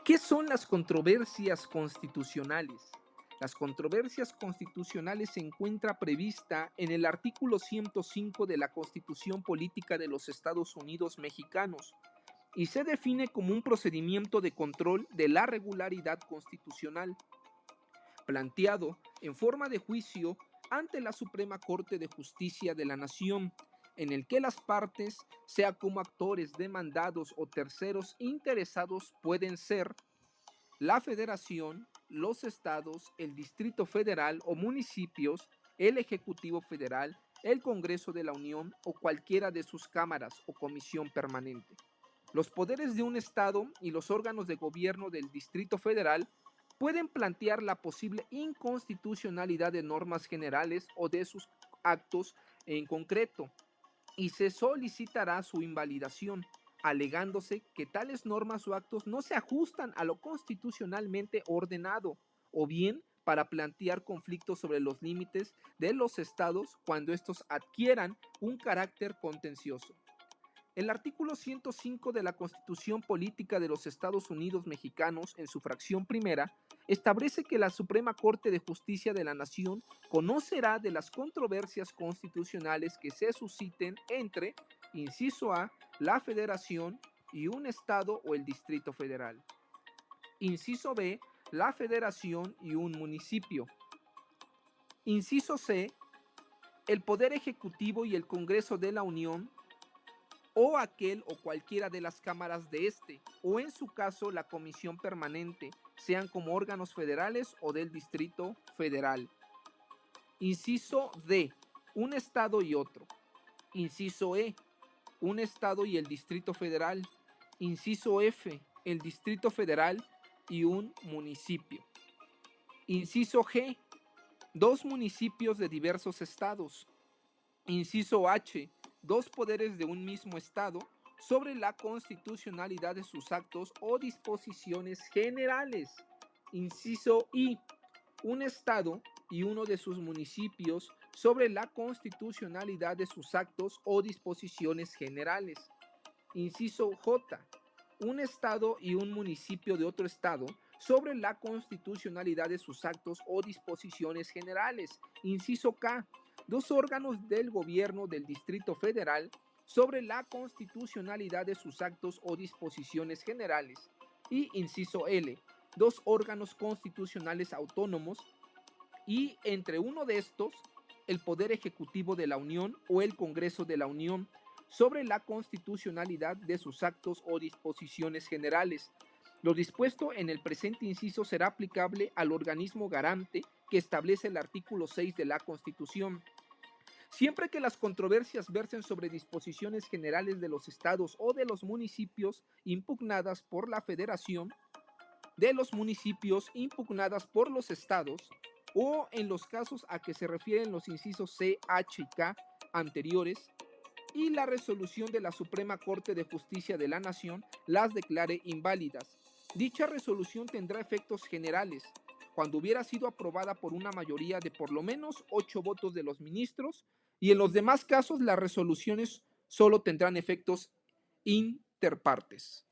¿Qué son las controversias constitucionales? Las controversias constitucionales se encuentra prevista en el artículo 105 de la Constitución Política de los Estados Unidos Mexicanos y se define como un procedimiento de control de la regularidad constitucional, planteado en forma de juicio ante la Suprema Corte de Justicia de la Nación, en el que las partes, sea como actores demandados o terceros interesados, pueden ser la Federación, los estados, el Distrito Federal o municipios, el Ejecutivo Federal, el Congreso de la Unión o cualquiera de sus cámaras o comisión permanente. Los poderes de un estado y los órganos de gobierno del Distrito Federal pueden plantear la posible inconstitucionalidad de normas generales o de sus actos en concreto, y se solicitará su invalidación, alegándose que tales normas o actos no se ajustan a lo constitucionalmente ordenado, o bien para plantear conflictos sobre los límites de los estados cuando estos adquieran un carácter contencioso. El artículo 105 de la Constitución Política de los Estados Unidos Mexicanos, en su fracción primera, establece que la Suprema Corte de Justicia de la Nación conocerá de las controversias constitucionales que se susciten entre, inciso A, la Federación y un Estado o el Distrito Federal. Inciso B, la Federación y un municipio. Inciso C, el Poder Ejecutivo y el Congreso de la Unión o aquel o cualquiera de las cámaras de este, o en su caso la comisión permanente, sean como órganos federales o del Distrito Federal. Inciso D, un estado y otro. Inciso E, un estado y el Distrito Federal. Inciso F, el Distrito Federal y un municipio. Inciso G, dos municipios de diversos estados. Inciso H, dos poderes de un mismo estado sobre la constitucionalidad de sus actos o disposiciones generales. Inciso I, un estado y uno de sus municipios sobre la constitucionalidad de sus actos o disposiciones generales. Inciso J, un estado y un municipio de otro estado sobre la constitucionalidad de sus actos o disposiciones generales. Inciso K, dos órganos del gobierno del Distrito Federal sobre la constitucionalidad de sus actos o disposiciones generales. Y inciso L, dos órganos constitucionales autónomos y entre uno de estos, el Poder Ejecutivo de la Unión o el Congreso de la Unión sobre la constitucionalidad de sus actos o disposiciones generales. Lo dispuesto en el presente inciso será aplicable al organismo garante que establece el artículo 6 de la Constitución. Siempre que las controversias versen sobre disposiciones generales de los estados o de los municipios impugnadas por la Federación, de los municipios impugnadas por los estados, o en los casos a que se refieren los incisos C, H y K anteriores, y la resolución de la Suprema Corte de Justicia de la Nación las declare inválidas. Dicha resolución tendrá efectos generales cuando hubiera sido aprobada por una mayoría de por lo menos 8 votos de los ministros, y en los demás casos las resoluciones solo tendrán efectos interpartes.